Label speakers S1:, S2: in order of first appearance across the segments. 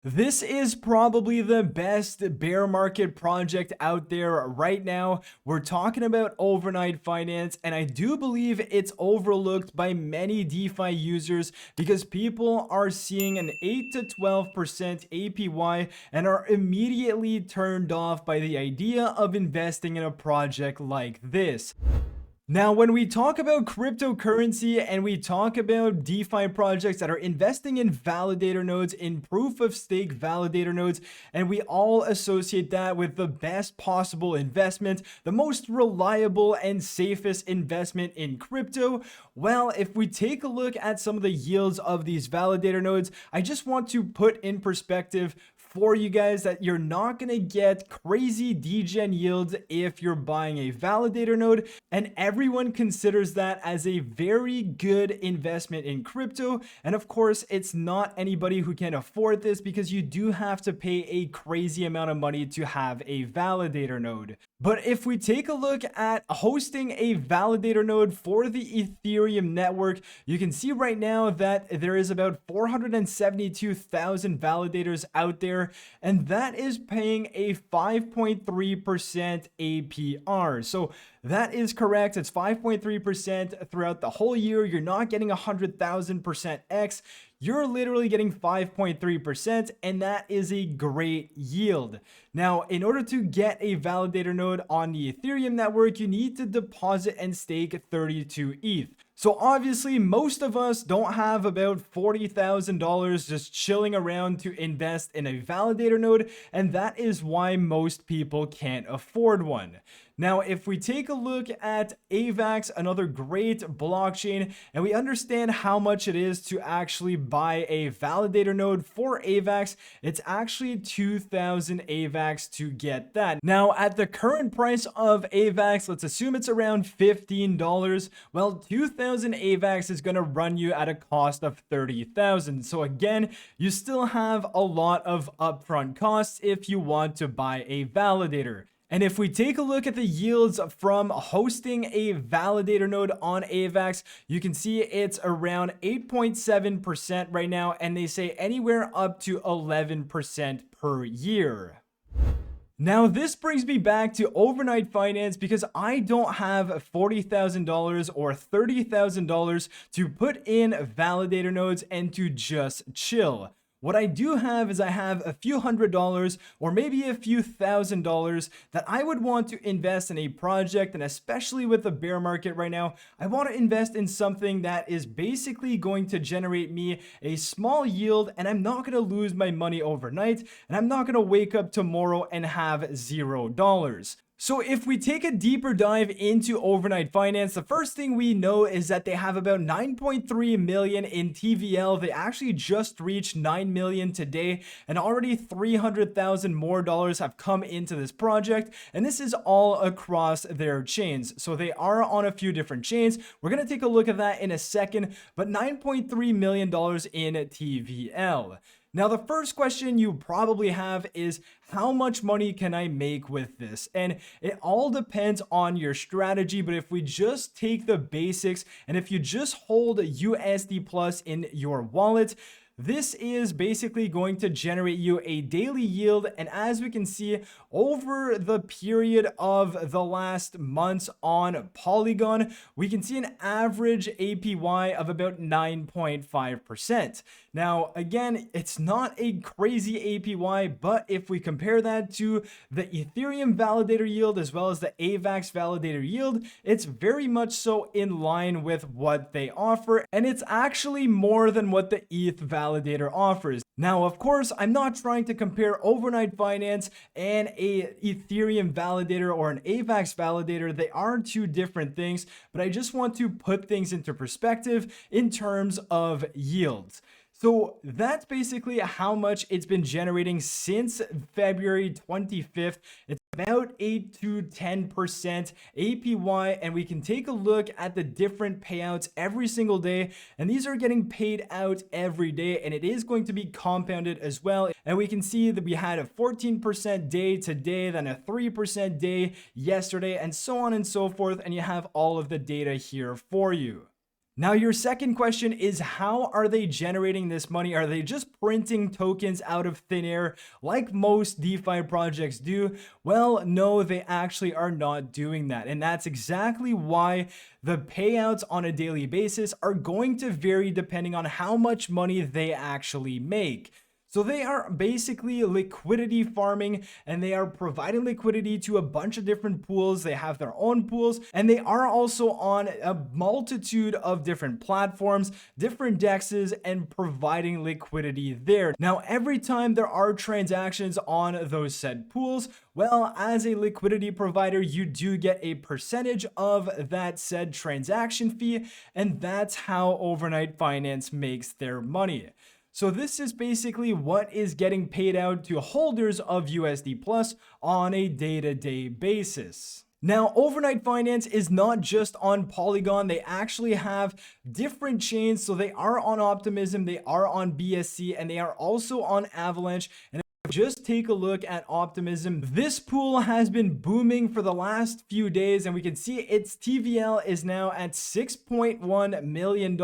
S1: This is probably the best bear market project out there right now. We're talking about overnight finance, and I do believe it's overlooked by many DeFi users because people are seeing an 8 to 12% APY and are immediately turned off by the idea of investing in a project like this. Now, when we talk about cryptocurrency and we talk about DeFi projects that are investing in validator nodes, in proof of stake validator nodes, and we all associate that with the best possible investment, the most reliable and safest investment in crypto, well, if we take a look at some of the yields of these validator nodes, I just want to put in perspective for you guys that you're not going to get crazy degen yields if you're buying a validator node, and everyone considers that as a very good investment in crypto. And of course, it's not anybody who can afford this because you do have to pay a crazy amount of money to have a validator node. But if we take a look at hosting a validator node for the Ethereum network, you can see right now that there is about 472,000 validators out there, and that is paying a 5.3% APR. So that is correct. It's 5.3% throughout the whole year. You're not getting 100,000% X. You're literally getting 5.3%, and that is a great yield. Now, in order to get a validator node on the Ethereum network, you need to deposit and stake 32 ETH. So obviously, most of us don't have about $40,000 just chilling around to invest in a validator node, and that is why most people can't afford one. Now, if we take a look at AVAX, another great blockchain, and we understand how much it is to actually buy a validator node for AVAX, it's actually 2,000 AVAX to get that. Now, at the current price of AVAX, let's assume it's around $15. Well, 2,000 AVAX is going to run you at a cost of 30,000. So again, you still have a lot of upfront costs if you want to buy a validator. And if we take a look at the yields from hosting a validator node on AVAX, you can see it's around 8.7% right now, and they say anywhere up to 11% per year. Now, this brings me back to overnight finance because I don't have $40,000 or $30,000 to put in validator nodes and to just chill. What I do have is I have a few $100 or maybe a few $1,000 that I would want to invest in a project, and especially with the bear market right now, I want to invest in something that is basically going to generate me a small yield, and I'm not going to lose my money overnight, and I'm not going to wake up tomorrow and have $0. So if we take a deeper dive into overnight finance, the first thing we know is that they have about 9.3 million in TVL. They actually just reached 9 million today, and already 300,000 more dollars have come into this project, and this is all across their chains. So they are on a few different chains. We're going to take a look at that in a second, but $9.3 million in TVL. Now, the first question you probably have is, how much money can I make with this? And it all depends on your strategy, but if we just take the basics and if you just hold USD Plus in your wallet, this is basically going to generate you a daily yield. And as we can see over the period of the last months on Polygon, we can see an average APY of about 9.5%. Now, again, it's not a crazy APY, but if we compare that to the Ethereum validator yield as well as the AVAX validator yield, it's very much so in line with what they offer. And it's actually more than what the ETH validator offers. Now, of course, I'm not trying to compare overnight finance and a Ethereum validator or an AVAX validator. They are two different things, but I just want to put things into perspective in terms of yields. So that's basically how much it's been generating since February 25th. It's about 8 to 10% APY, and we can take a look at the different payouts every single day, and these are getting paid out every day, and it is going to be compounded as well. And we can see that we had a 14% day today, then a 3% day yesterday, and so on and so forth, and you have all of the data here for you. Now, your second question is, how are they generating this money? Are they just printing tokens out of thin air like most DeFi projects do? Well, no, they actually are not doing that. And that's exactly why the payouts on a daily basis are going to vary depending on how much money they actually make. So they are basically liquidity farming, and they are providing liquidity to a bunch of different pools. They have their own pools, and they are also on a multitude of different platforms, different dexes, and providing liquidity there. Now, every time there are transactions on those said pools, well, as a liquidity provider, you do get a percentage of that said transaction fee, and that's how Overnight Finance makes their money. So this is basically what is getting paid out to holders of USD Plus on a day-to-day basis. Now, Overnight Finance is not just on Polygon. They actually have different chains. So they are on Optimism, they are on BSC, and they are also on Avalanche. And just take a look at Optimism. This pool has been booming for the last few days, and we can see its TVL is now at $6.1 million.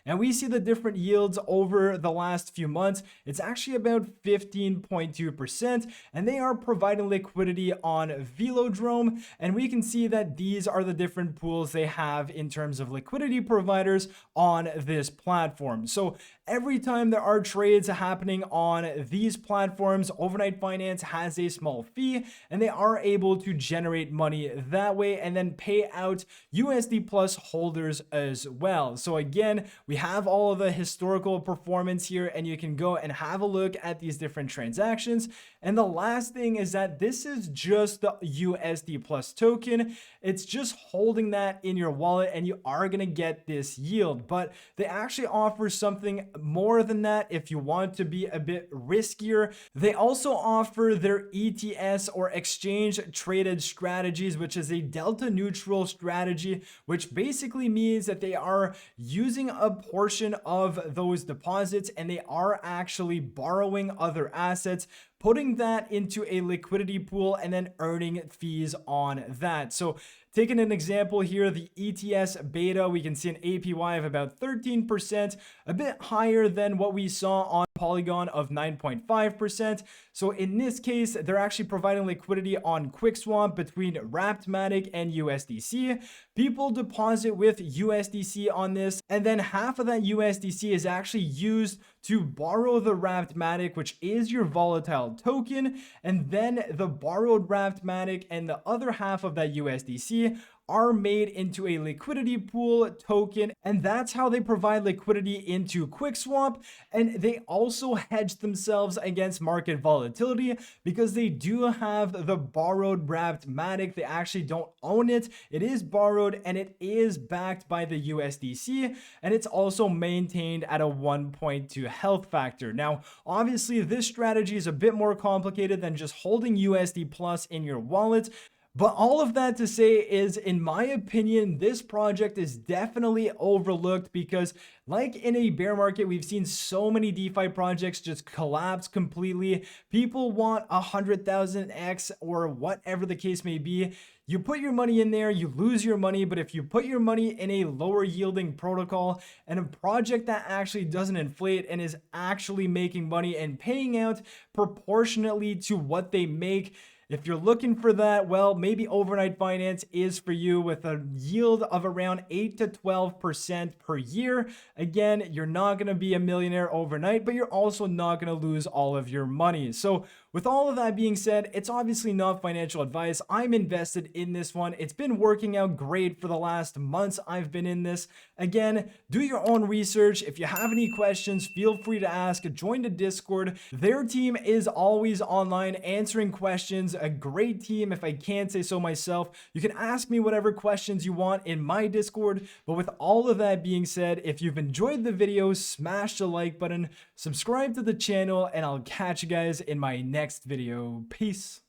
S1: And we see the different yields over the last few months. It's actually about 15.2%, and they are providing liquidity on Velodrome. And we can see that these are the different pools they have in terms of liquidity providers on this platform. So every time there are trades happening on these platforms, Overnight Finance has a small fee, and they are able to generate money that way and then pay out USD Plus holders as well. So again, we have all of the historical performance here, and you can go and have a look at these different transactions. And the last thing is that this is just the USD Plus token. It's just holding that in your wallet, and you are going to get this yield. But they actually offer something more than that if you want to be a bit riskier. They also offer their ETS, or exchange traded strategies, which is a delta neutral strategy, which basically means that they are using a portion of those deposits and they are actually borrowing other assets, putting that into a liquidity pool, and then earning fees on that. So taking an example here, the ETS beta, we can see an APY of about 13%, a bit higher than what we saw on Polygon of 9.5%. So in this case, they're actually providing liquidity on QuickSwap between Wrappedmatic and USDC. People deposit with USDC on this, and then half of that USDC is actually used to borrow the Wrappedmatic, which is your volatile token, and then the borrowed Wrappedmatic and the other half of that USDC are made into a liquidity pool token, and that's how they provide liquidity into QuickSwap. And they also hedge themselves against market volatility because they do have the borrowed Wrappedmatic. They actually don't own it. It is borrowed, and it is backed by the USDC, and it's also maintained at a 1.2 health factor. Now, obviously, this strategy is a bit more complicated than just holding USD Plus in your wallet. But all of that to say is, in my opinion, this project is definitely overlooked because, like in a bear market, we've seen so many DeFi projects just collapse completely. People want 100,000x or whatever the case may be. You put your money in there, you lose your money. But if you put your money in a lower yielding protocol and a project that actually doesn't inflate and is actually making money and paying out proportionately to what they make, if you're looking for that, well, maybe Overnight Finance is for you, with a yield of around 8 to 12% per year. Again, you're not going to be a millionaire overnight, but you're also not going to lose all of your money. So with all of that being said, it's obviously not financial advice. I'm invested in this one. It's been working out great for the last months I've been in this. Again, do your own research. If you have any questions, feel free to ask. Join the Discord. Their team is always online answering questions. A great team, if I can't say so myself. You can ask me whatever questions you want in my Discord. But with all of that being said, if you've enjoyed the video, smash the like button, subscribe to the channel, and I'll catch you guys in my next video. Peace.